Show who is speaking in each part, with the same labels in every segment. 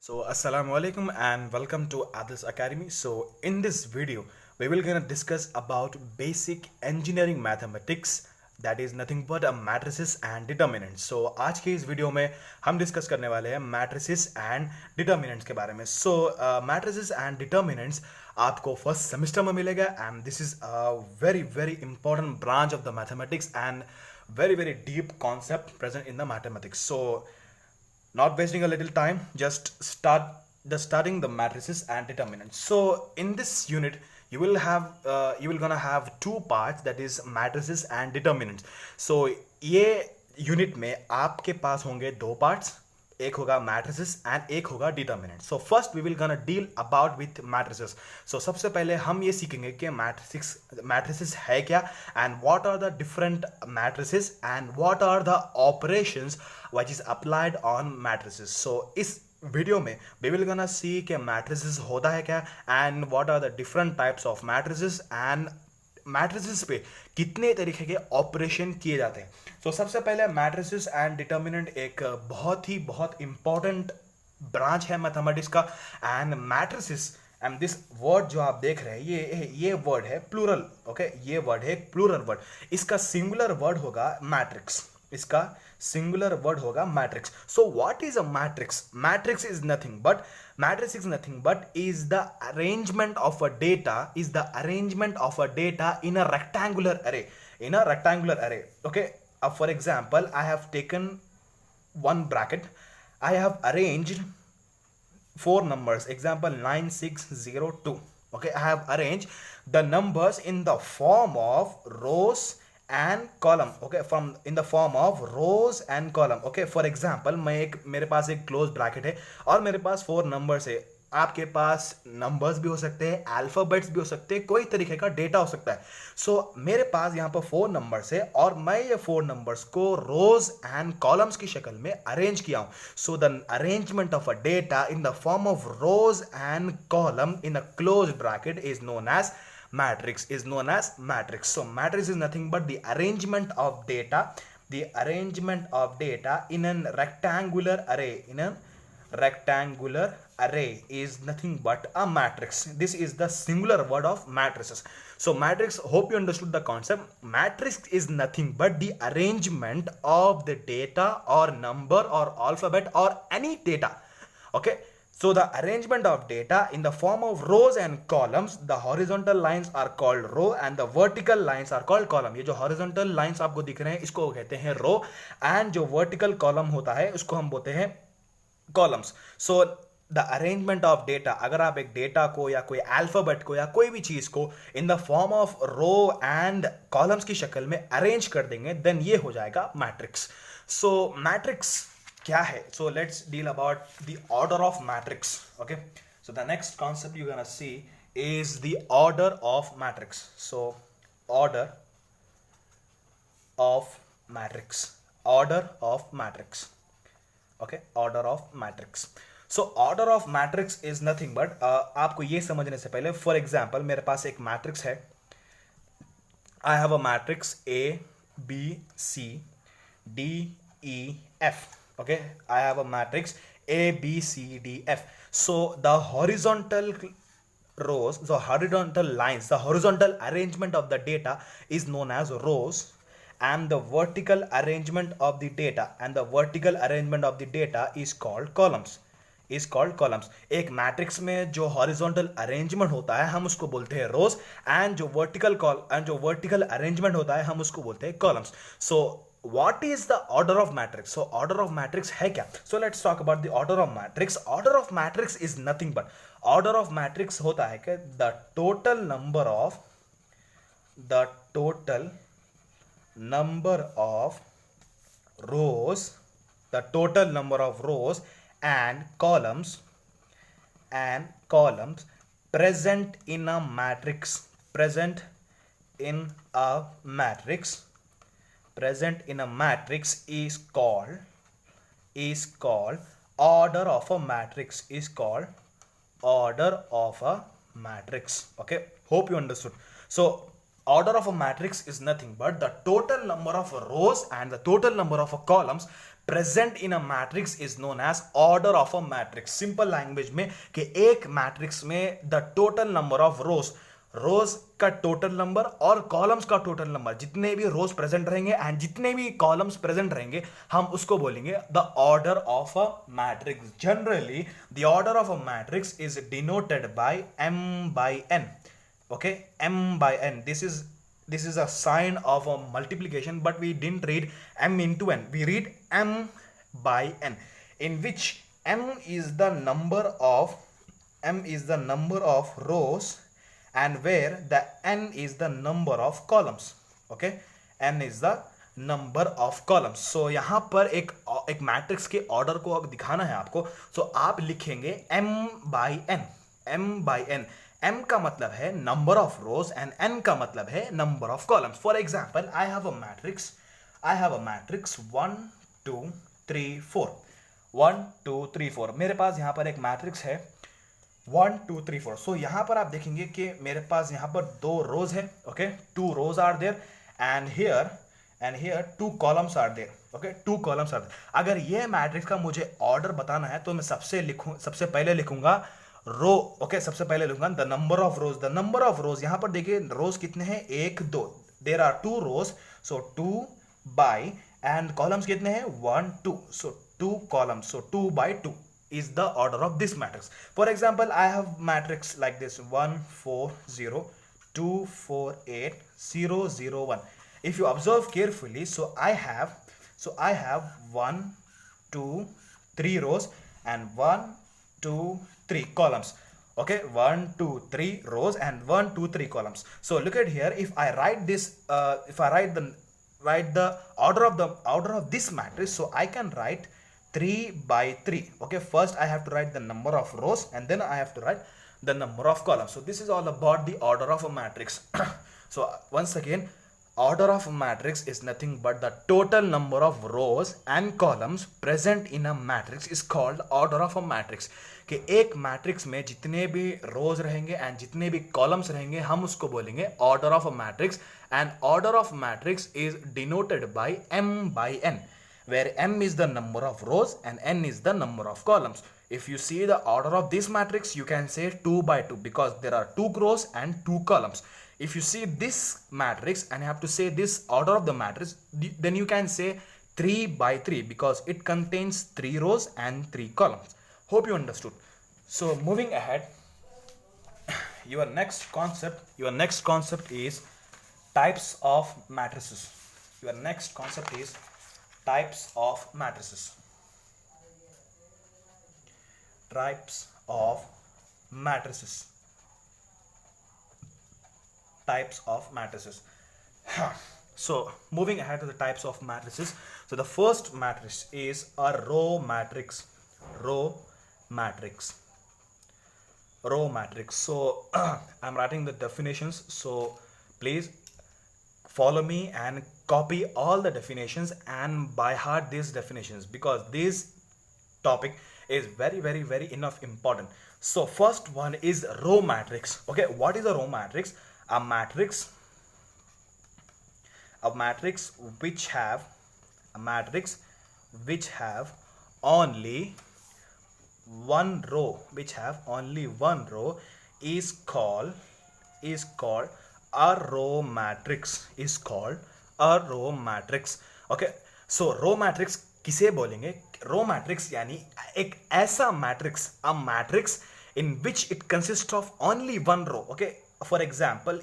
Speaker 1: So assalamu alaikum and welcome to Adil's Academy. So in this video we will gonna discuss about basic engineering mathematics, that is nothing but a matrices and determinants. So आज के इस video में हम discuss करने वाले हैं matrices and determinants के बारे में. So matrices and determinants आपको फर्स्ट सेमेस्टर में मिलेगा and this is a very important branch of the mathematics and very deep concept present in the mathematics. So not wasting a little time, starting the matrices and determinants. So in this unit you will gonna have two parts, that is matrices and determinants. So ये unit में आपके पास होंगे दो parts, एक होगा matrices and एक होगा determinant. So first we will gonna deal about with matrices. So सबसे पहले हम ये सीखेंगे कि मैट्रिसेस है क्या and what are the different matrices and what are the operations which is applied on matrices. So इस वीडियो में वी विल गोना सी कि मैट्रिसेस होता है क्या and what are the different types of matrices and matrices पे कितने तरीके के ऑपरेशन किए जाते हैं. तो सबसे पहले मैट्रिसेस एंड डिटर्मिनेंट एक बहुत इंपॉर्टेंट ब्रांच है मैथमेटिक्स का. And matrices and this word जो आप देख रहे हैं ये वर्ड है प्लूरल. ओके, ये वर्ड है एक प्लूरल वर्ड. इसका सिंगुलर वर्ड होगा मैट्रिक्स. इसका सिंगुलर वर्ड होगा matrix. So what is a matrix? Matrix is nothing but is the arrangement of a data in a rectangular array. Okay, for example, I have taken one bracket. I have arranged four numbers, example 9602. Okay, I have arranged the numbers in the form of rows and column. Okay, from in the form of rows and column. Okay, for example, मेरे पास एक close bracket है और मेरे पास four numbers है. आपके पास numbers भी हो सकते हैं, अल्फाबेट्स भी हो सकते हैं, कोई तरीके का डेटा हो सकता है. सो मेरे पास यहाँ पर फोर नंबर्स है और मैं ये फोर नंबर्स को रोज एंड कॉलम्स की शक्ल में अरेंज किया हूँ. So the arrangement of a data in the form of rows and column in a close bracket is known as matrix. So matrix is nothing but the arrangement of data in a rectangular array is nothing but a matrix. This is the singular word of matrices. So matrix, hope you understood the concept. Matrix is nothing but the arrangement of the data or number or alphabet or any data. Okay, so the arrangement of data in the form of rows and columns. The horizontal lines are called row and the vertical lines are called column. ये जो horizontal lines आपको दिख रहे हैं इसको कहते हैं row and जो vertical column होता है उसको हम बोलते हैं columns. So the arrangement of data, अगर आप एक डेटा को या कोई अल्फाबेट को या कोई भी चीज को in the form of row and columns की शक्ल में अरेंज कर देंगे देन ये हो जाएगा मैट्रिक्स. सो मैट्रिक्स क्या है? So let's deal about the order of matrix. Okay, so the next concept you gonna see is the order of matrix. So order of matrix. Okay, order of matrix. So order of matrix is nothing but आपको ये समझने से पहले, for example मेरे पास एक matrix है. आई have a matrix A B C D E F. Okay, I have a matrix A B C D F. So the horizontal rows, the horizontal lines, the horizontal arrangement of the data is known as rows and the vertical arrangement of the data is called columns. एक matrix में जो horizontal arrangement होता है हम उसको बोलते हैं रोज and जो वर्टिकल अरेंजमेंट होता है हम उसको बोलते हैं columns. So what is the order of matrix? So order of matrix है क्या? So let's talk about the order of matrix. Order of matrix is nothing but order of matrix होता है कि the total number of rows and columns present in a matrix is called order of a matrix. Okay, hope you understood. So order of a matrix is nothing but the total number of rows and the total number of columns present in a matrix is known as order of a matrix. Simple language में कि एक matrix में the total number of rows का total number और columns का total number, जितने भी रोज present रहेंगे एंड जितने भी कॉलम्स प्रेजेंट रहेंगे, हम उसको बोलेंगे the order of a matrix. Generally the order of a matrix is denoted by m by n. Okay, m by n, this is a sign of a multiplication, but we didn't read m into n, we read m by n, in which m is the number of rows and where the n is the number of columns. Okay, n is the number of columns. So यहां पर एक matrix के order को दिखाना है आपको, सो आप लिखेंगे m बाई n। m का मतलब है number of rows and n का मतलब है number of columns. For example, I have a matrix 1 2 3 4, 1 2 3 4। मेरे पास यहां पर एक मैट्रिक्स है 1 2 3 4। सो यहां पर आप देखेंगे कि मेरे पास यहां पर 2 रोज है। Okay, 2 rows are there and here 2 columns are there. Okay, 2 columns are there. अगर ये मैट्रिक्स का मुझे ऑर्डर बताना है तो मैं सबसे पहले लिखूंगा रो। ओके, सबसे पहले लिखूंगा द नंबर ऑफ रोज। यहां पर देखिए रोज कितने हैं, 1 2, there are 2 rows, so 2 by, and columns कितने हैं, 1 2, so 2 columns, so 2 by 2 is the order of this matrix. For example, I have matrix like this 1 4 0 2 4 8 0 0 1. If you observe carefully, so I have 1 2 3 rows and 1 2 3 columns. Okay, 1 2 3 rows and 1 2 3 columns. So look at here, if I write this, if I write the order of this matrix, so I can write 3 by 3. Okay, first I have to write the number of rows and then I have to write the number of columns. So this is all about the order of a matrix. So once again, order of a matrix is nothing but the total number of rows and columns present in a matrix is called order of a matrix. कि एक matrix में जितने भी रोज रहेंगे and जितने भी columns रहेंगे, हम उसको बोलेंगे order of a matrix, and order of matrix is denoted by m by n, where m is the number of rows and n is the number of columns. If you see the order of this matrix, you can say 2 by 2 because there are 2 rows and 2 columns. If you see this matrix and you have to say this order of the matrix, then you can say 3 by 3 because it contains 3 rows and 3 columns. Hope you understood. So moving ahead, your next concept is types of matrices. Your next concept is types of matrices. Types of matrices. So moving ahead to the types of matrices. So the first matrix is a row matrix. Row matrix. So I'm writing the definitions, so please follow me and copy all the definitions and by heart these definitions because this topic is very enough important. So first one is row matrix. Okay, what is a row matrix? A matrix which have only one row, is called a row matrix. Okay, so row matrix किसे बोलेंगे? Row matrix यानी एक ऐसा matrix, a matrix in which it consist of only one row. Okay, for example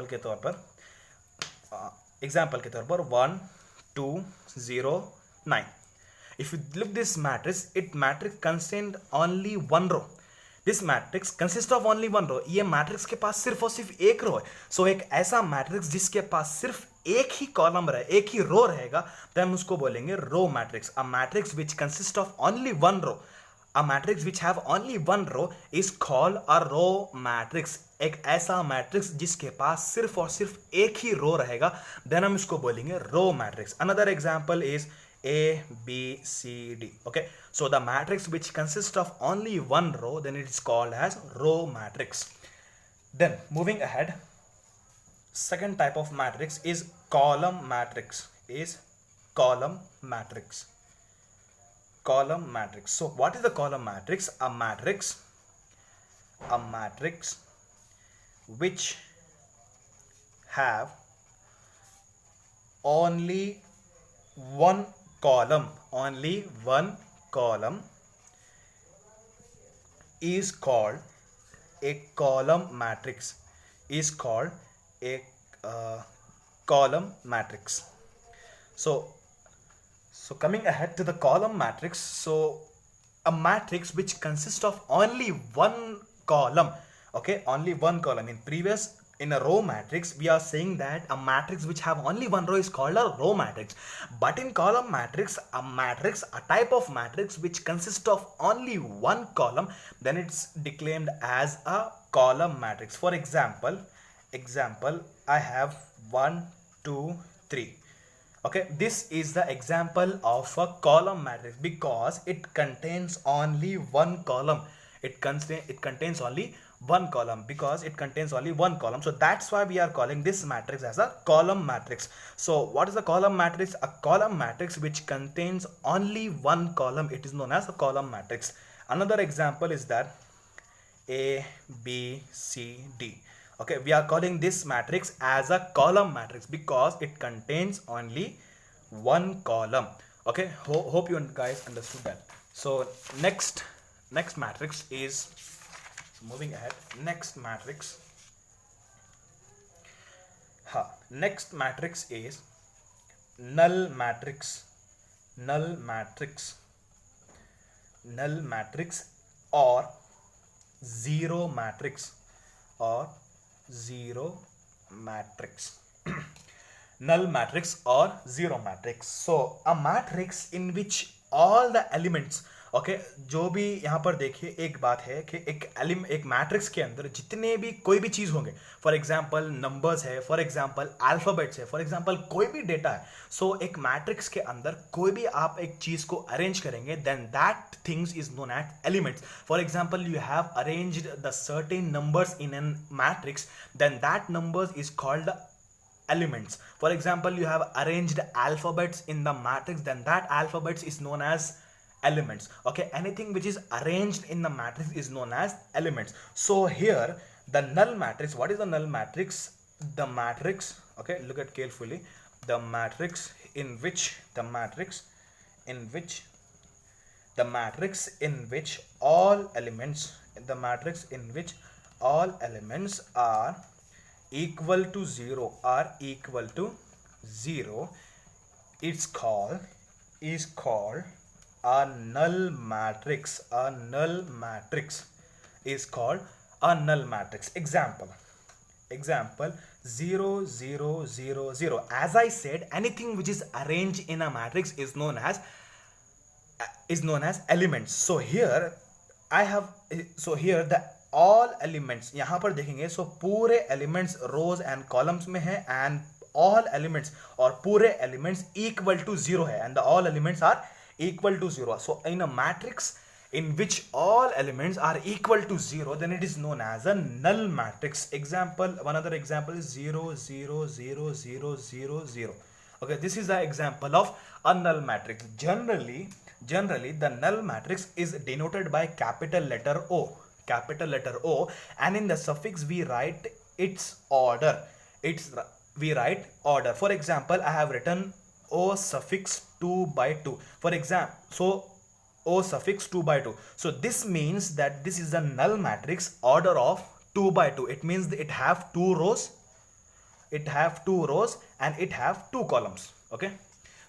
Speaker 1: के तौर पर 1 2 0 9. If you look this matrix, matrix contains only one row. This matrix consists of only one row. ये matrix के पास सिर्फ और सिर्फ एक रो है. सो एक ऐसा मैट्रिक्स जिसके पास सिर्फ एक ही कॉलम रहे, एक ही रो रहेगा, तो हम उसको बोलेंगे row matrix. A matrix which consist of only one row, a matrix which have only one row is called a row matrix. एक ऐसा मैट्रिक्स जिसके पास सिर्फ और सिर्फ एक ही रो रहेगा, देन हम इसको बोलेंगे row matrix. Another example is A, B, C, D. Okay, so the matrix which consists of only one row, then it is called as row matrix. Then moving ahead, second type of matrix is column matrix. column matrix. So what is the column matrix? A matrix which have only one column, is called a column matrix, is called a column matrix. So coming ahead to the column matrix, so a matrix which consists of only one column, okay, only one column. In a row matrix, we are saying that a matrix which have only one row is called a row matrix. But in column matrix, a type of matrix which consists of only one column, then it's declaimed as a column matrix. For example, I have 1, 2, 3. Okay, this is the example of a column matrix because it contains only one column. It contains only one column because it contains only one column. So that's why we are calling this matrix as a column matrix. So what is a column matrix? A column matrix which contains only one column, it is known as a column matrix. Another example is that A, B, C, D. Okay, we are calling this matrix as a column matrix because it contains only one column. Okay, hope you guys understood that. So next matrix is, moving ahead, next matrix is null matrix or zero matrix null matrix or zero matrix. So a matrix in which all the elements, okay, जो भी यहाँ पर देखिए एक बात है कि एक मैट्रिक्स के अंदर जितने भी कोई भी चीज़ होंगे, फॉर एग्जांपल नंबर्स है, फॉर एग्जांपल अल्फ़ाबेट्स है, फॉर एग्जांपल कोई भी डेटा है. सो एक मैट्रिक्स के अंदर कोई भी आप एक चीज़ को अरेंज करेंगे, then that things is known as elements. For example you have arranged the certain numbers in an matrix, then that numbers is called elements. For example, you have arranged alphabets in the matrix, then that alphabets is known as elements. Okay, anything which is arranged in the matrix is known as elements. So here the null matrix, what is the null matrix? The matrix, okay, look at carefully, the matrix in which all elements are equal to zero, it's called a null matrix. Is called a null matrix. Example 0, 0, 0, 0. As I said, anything which is arranged in a matrix is known as elements. So here the all elements, यहाँ पर देखेंगे, so पूरे elements rows and columns में है, and all elements और पूरे elements equal to 0 है, and the all elements are equal to 0. So in a matrix in which all elements are equal to 0, then it is known as a null matrix. One other example is 0, 0, 0, 0, 0, 0. Okay, this is the example of a null matrix. Generally the null matrix is denoted by capital letter O, and in the suffix we write its order. For example, I have written O suffix 2 by 2. For example, so O suffix 2 by 2. So this means that this is a null matrix order of 2 by 2. It means it have two rows and it have two columns. Okay,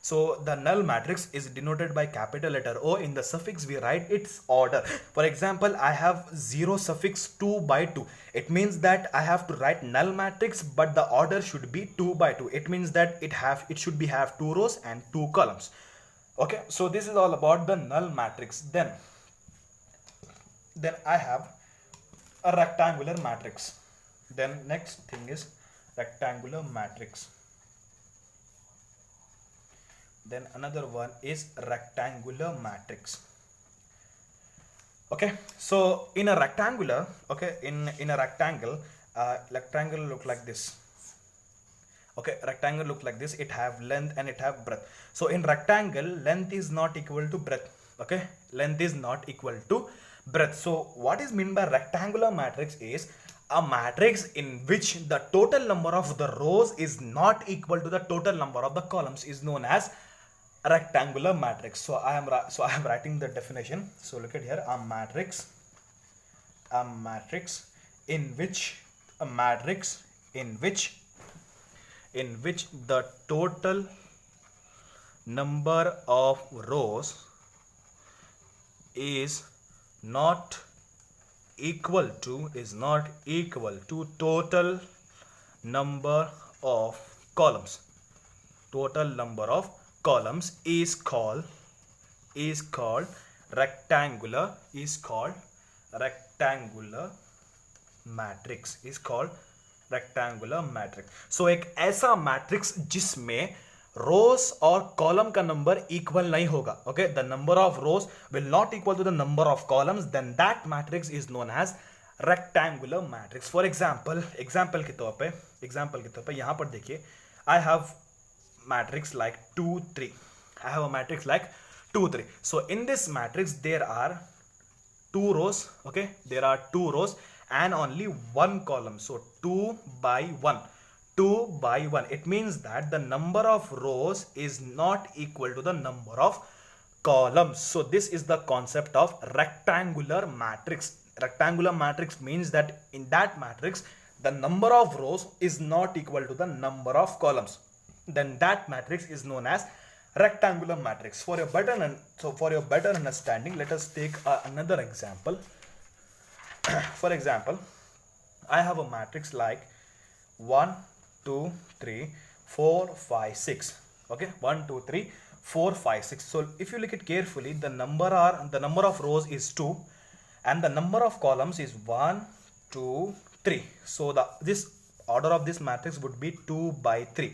Speaker 1: so the null matrix is denoted by capital letter O. In the suffix we write its order. For example, I have 0 suffix 2 by 2. It means that I have to write null matrix, but the order should be 2 by 2. It means that it should have two rows and two columns. Okay, so this is all about the null matrix. Then I have a rectangular matrix. Then next thing is rectangular matrix. Then another one is rectangular matrix. Okay, so in a rectangular, in a rectangle look like this. Okay, rectangle look like this. It have length and it have breadth. So in rectangle, length is not equal to breadth. Okay, length is not equal to breadth. So what is meant by rectangular matrix is a matrix in which the total number of the rows is not equal to the total number of the columns is known as rectangular matrix. So I am writing the definition. So look at here, a matrix in which a matrix in which the total number of rows is not equal to total number of columns. Total number of columns is called rectangular matrix is called rectangular matrix. So एक ऐसा matrix जिसमें रोज और column का number equal नहीं होगा. Okay, the number of rows will not equal to the number of columns, then that matrix is known as rectangular matrix. For example के तौर पे यहां पर देखिए, I have matrix like 2 3. I have a matrix like 2 3. So in this matrix there are 2 rows. Okay, there are 2 rows and only 1 column. So 2 by 1. It means that the number of rows is not equal to the number of columns. So this is the concept of rectangular matrix. Rectangular matrix means that in that matrix the number of rows is not equal to the number of columns. Then that matrix is known as rectangular matrix. For your better understanding, let us take another example. For example, I have a matrix like 1 2 3 4 5 6. Okay, 1 2 3 4 5 6. So if you look at carefully, the number of rows is 2 and the number of columns is 1 2 3. So this order of this matrix would be 2 by 3.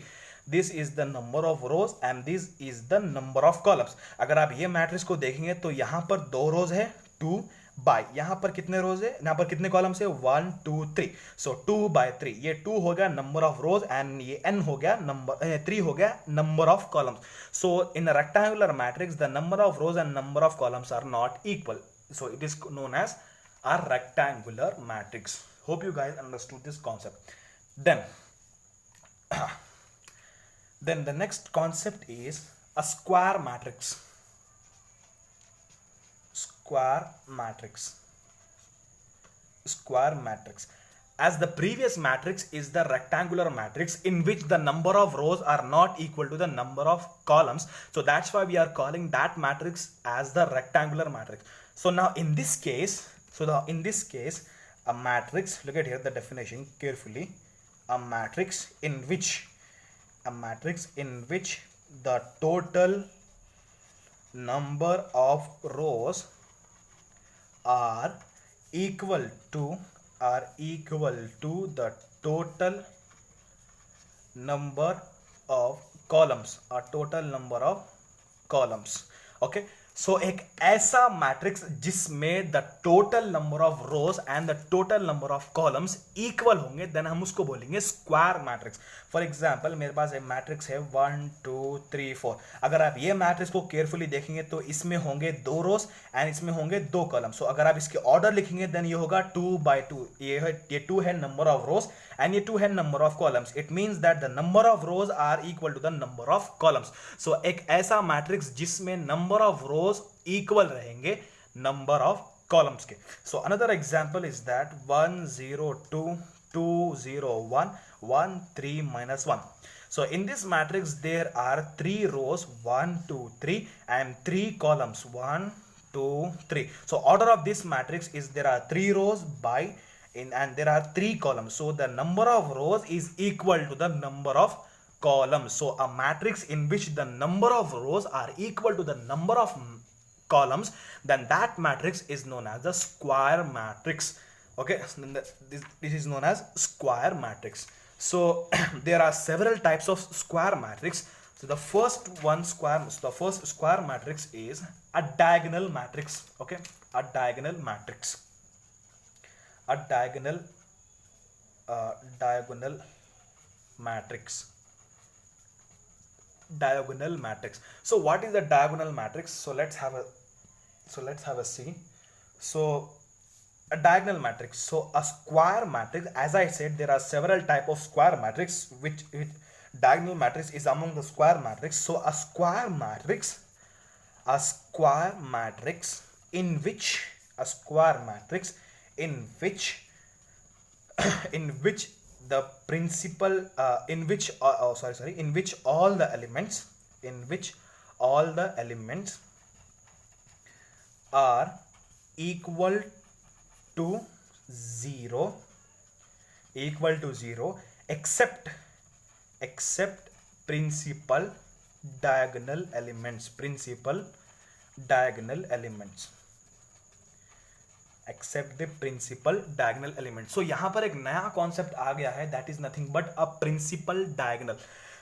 Speaker 1: This is the number of rows and this is the number of columns. अगर आप ये matrix को देखेंगे तो यहाँ पर 2 rows है 2 bye, यहाँ पर कितने रोज है, यहाँ पर कितने कॉलम्स है 1 2 3. सो 2 by 3, ये 2 हो गया नंबर ऑफ रोज एंड ये n हो गया नंबर 3 हो गया number of columns. So in rectangular matrix the number of rows and number of columns are not equal. So it is known as a rectangular matrix. Hope you guys understood this concept. Then the next concept is a square matrix. Square matrix. As the previous matrix is the rectangular matrix in which the number of rows are not equal to the number of columns. So that's why we are calling that matrix as the rectangular matrix. So now in this case, a matrix, look at here the definition carefully. A matrix in which the total number of rows are equal to the total number of columns Okay, so एक ऐसा matrix जिसमें the total number of rows and the total number of columns equal होंगे, then हम उसको बोलेंगे square matrix. For example मेरे पास एक matrix है 1 2 3 4. अगर आप ये मैट्रिक्स को केयरफुली देखेंगे तो इसमें होंगे 2 रोज एंड इसमें होंगे 2 कॉलम्स. सो अगर आप इसके ऑर्डर लिखेंगे देन ये होगा 2 by 2. ये 2 है नंबर ऑफ रोज एंड ये 2 है number of columns. It means that the number of rows are equal to the number of columns. So एक ऐसा मैट्रिक्स जिसमें नंबर ऑफ रोज इक्वल रहेंगे नंबर ऑफ कॉलम्स के. So another example is that 1 0 2 2 0 1 1 3 -1. So in this matrix there are 3 rows 1 2 3 and 3 columns 1 2 3. So order of this matrix is there are 3 rows and there are 3 columns. So the number of rows is equal to the number of columns. So a matrix in which the number of rows are equal to the number of columns, then that matrix is known as the square matrix. Okay, this is known as square matrix. So there are several types of square matrix. So the first square matrix is a diagonal matrix. Okay, a diagonal matrix. Diagonal matrix. So what is the diagonal matrix? So let's have a So let's have a see. So a diagonal matrix. So a square matrix, as I said, there are several type of square matrix, which diagonal matrix is among the square matrix. So a square matrix in which a square matrix in which in which the principal in which oh, sorry in which all the elements in which all the elements are equal to 0 except principal diagonal elements except the principal diagonal element. So यहां पर एक नया concept आ गया है, that is nothing but a principal diagonal.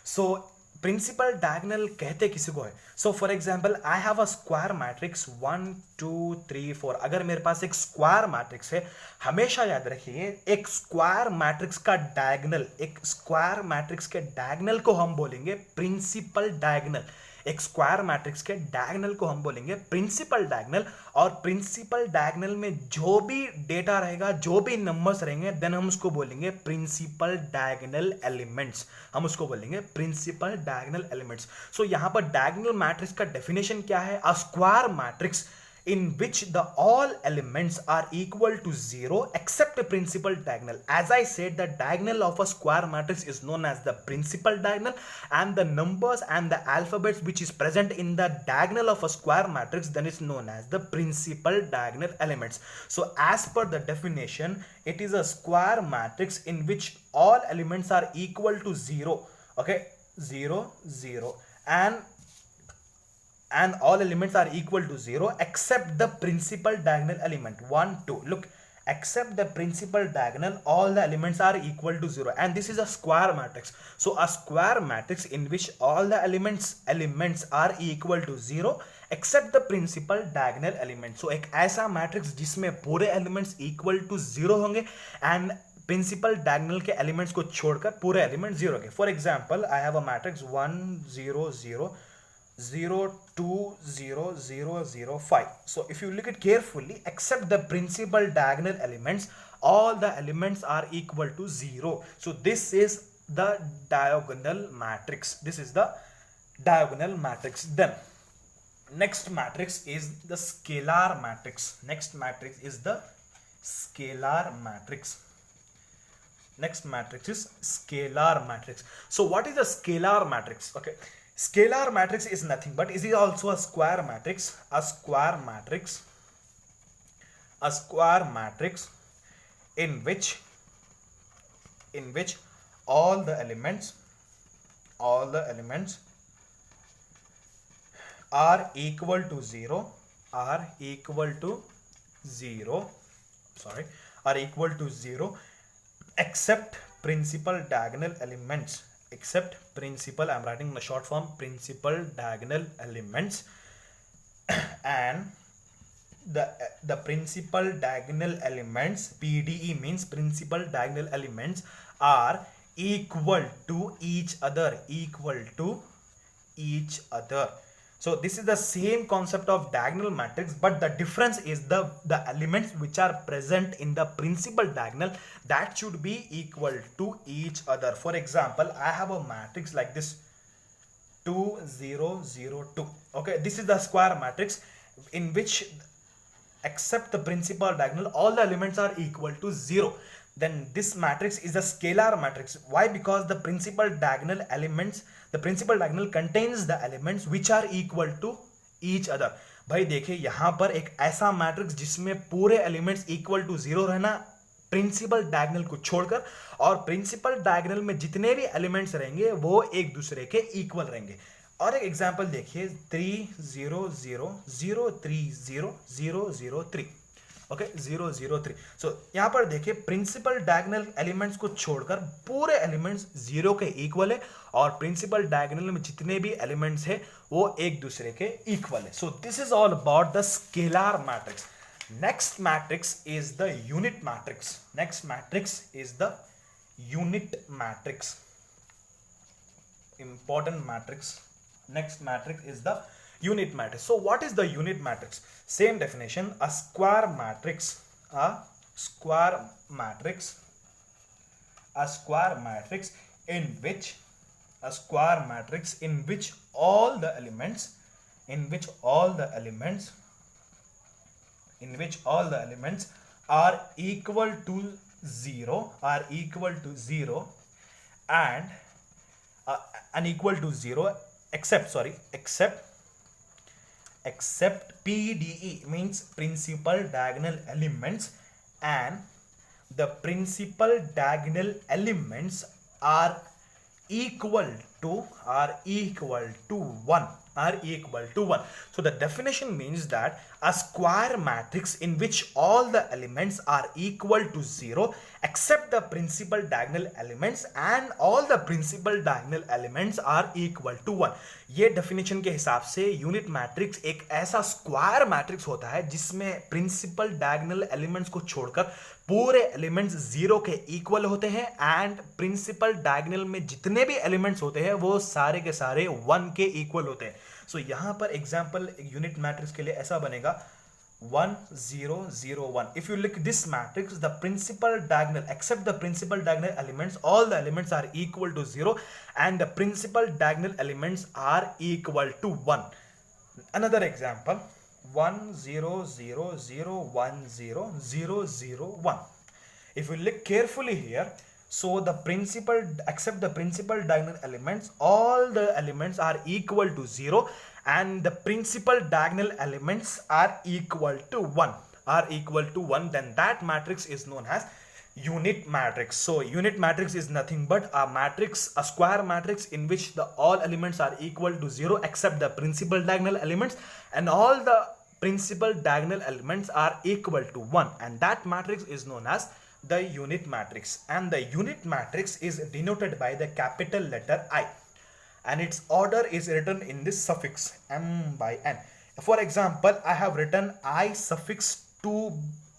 Speaker 1: So principal diagonal कहते किसी को है. So for example I have a square matrix 1 2 3 4. अगर मेरे पास एक स्क्वायर मैट्रिक्स है, हमेशा याद रखिए एक स्क्वायर मैट्रिक्स का डायगोनल, एक स्क्वायर मैट्रिक्स के डायगोनल को हम बोलेंगे प्रिंसिपल डायगोनल. एक स्क्वायर मैट्रिक्स के डायगोनल को हम बोलेंगे प्रिंसिपल डायगोनल. और प्रिंसिपल डायगोनल में जो भी डेटा रहेगा, जो भी नंबर्स रहेंगे, देन हम उसको बोलेंगे प्रिंसिपल डायगोनल एलिमेंट्स. हम उसको बोलेंगे प्रिंसिपल डायगोनल एलिमेंट्स. सो यहां पर डायगोनल मैट्रिक्स का डेफिनेशन क्या है? अ square matrix in which the all elements are equal to 0 except the principal diagonal. As I said, the diagonal of a square matrix is known as the principal diagonal, and the numbers and the alphabets which is present in the diagonal of a square matrix then is known as the principal diagonal elements. So as per the definition, it is a square matrix in which all elements are equal to 0. Okay, 0 0, and all elements are equal to 0 except the principal diagonal element 1 2. Look, except the principal diagonal, all the elements are equal to 0, and this is a square matrix. So a square matrix in which all the elements are equal to 0 except the principal diagonal element. So एक ऐसा matrix जिसमें पूरे elements equal to 0 होंगे and principal diagonal के elements को छोड़कर पूरे element 0 के. For example I have a matrix 1 0 0 0 2 0 0 0 5. So if you look at carefully, except the principal diagonal elements, all the elements are equal to 0. So this is the diagonal matrix. This is the diagonal matrix. Then next matrix is the scalar matrix. Next matrix is the scalar matrix. Next matrix is scalar matrix. So what is a scalar matrix? Okay, scalar matrix is nothing but is also a square matrix. A square matrix in which all the elements are equal to 0 are equal to 0 except principal diagonal elements. Except principal, I'm writing in the short form, principal diagonal elements. And the principal diagonal elements, PDE means principal diagonal elements, are equal to each other. So this is the same concept of diagonal matrix, but the difference is the elements which are present in the principal diagonal, that should be equal to each other. For example, I have a matrix like this 2 0 0 2. Okay, this is the square matrix in which except the principal diagonal all the elements are equal to 0. Then this matrix is a scalar matrix. Why? Because the principal diagonal contains the elements which are equal to each other. भाई देखिए यहाँ पर एक ऐसा matrix जिसमें पूरे elements equal to 0 रहना principal diagonal को छोड़कर, और प्रिंसिपल डायगोनल में जितने भी एलिमेंट्स रहेंगे वो एक दूसरे के इक्वल रहेंगे. और एक एग्जांपल देखिए 3 0 0 0 3 0 0 0 3. ओके 0 0 3. सो यहां पर देखिए प्रिंसिपल डायगोनल एलिमेंट्स को छोड़कर पूरे एलिमेंट्स 0 के इक्वल है, और प्रिंसिपल डायगोनल में जितने भी एलिमेंट्स है वो एक दूसरे के इक्वल है. So this is all about the scalar matrix. Next matrix is the unit matrix. Important matrix. Next matrix is the unit matrix. So what is the unit matrix? Same definition, a square matrix, a square matrix, a square matrix in which a square matrix in which all the elements in which all the elements are equal to 0 and unequal to 0 except PDE means principal diagonal elements, and the principal diagonal elements are equal to 1. So the definition means that a square matrix in which all the elements are equal to 0 except the principal diagonal elements and all the principal diagonal elements are equal to 1. ये definition के हिसाब से unit matrix एक ऐसा square matrix होता है जिसमें principal diagonal elements को छोड़कर पूरे एलिमेंट्स 0 के इक्वल होते हैं एंड प्रिंसिपल डायगोनल में जितने भी एलिमेंट्स होते हैं वो सारे के सारे 1 के इक्वल होते हैं. सो यहां पर एग्जांपल यूनिट मैट्रिक्स के लिए ऐसा बनेगा 1 0 0 1. If you look this matrix, the principal diagonal except the principal diagonal elements, all the elements are equal to 0 and the principal diagonal elements are equal to 1. Another example, 1 0 0 0 1 0 0 0 1. If you look carefully here, so the principal except the principal diagonal elements, all the elements are equal to 0 and the principal diagonal elements are equal to 1, then that matrix is known as unit matrix. So unit matrix is nothing but a square matrix in which the all elements are equal to 0 except the principal diagonal elements and all the principal diagonal elements are equal to 1, and that matrix is known as the unit matrix. And the unit matrix is denoted by the capital letter I, and its order is written in this suffix m by n. For example, I have written I suffix 2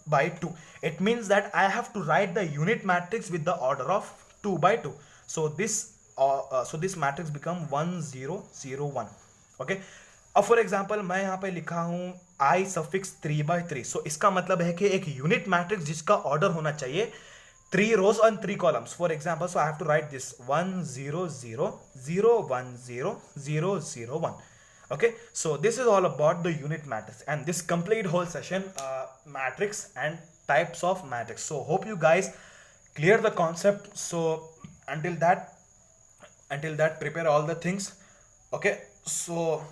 Speaker 1: by 2. It means that I have to write the unit matrix with the order of 2 by 2. So this matrix become 1 0 0 1. Okay. अब for example मैं यहाँ पे लिखा हूँ I suffix 3 by 3. सो इसका मतलब है कि एक यूनिट मैट्रिक्स जिसका ऑर्डर होना चाहिए 3 rows and 3 columns. For example, so I have to write this 1 0 0 0 1 0 0 0 1. Okay, so this is all about the unit matrix and this complete whole session matrix and types of matrix. So hope you guys clear the concept. So until that prepare all the things. Okay, so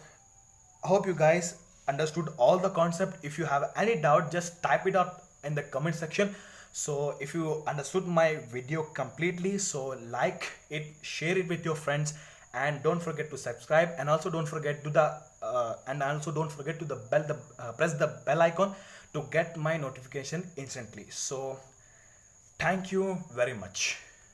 Speaker 1: I hope you guys understood all the concept. If you have any doubt, just type it out in the comment section. So if you understood my video completely, so like it, share it with your friends, and don't forget to subscribe, and also don't forget to press the bell icon to get my notification instantly. So thank you very much.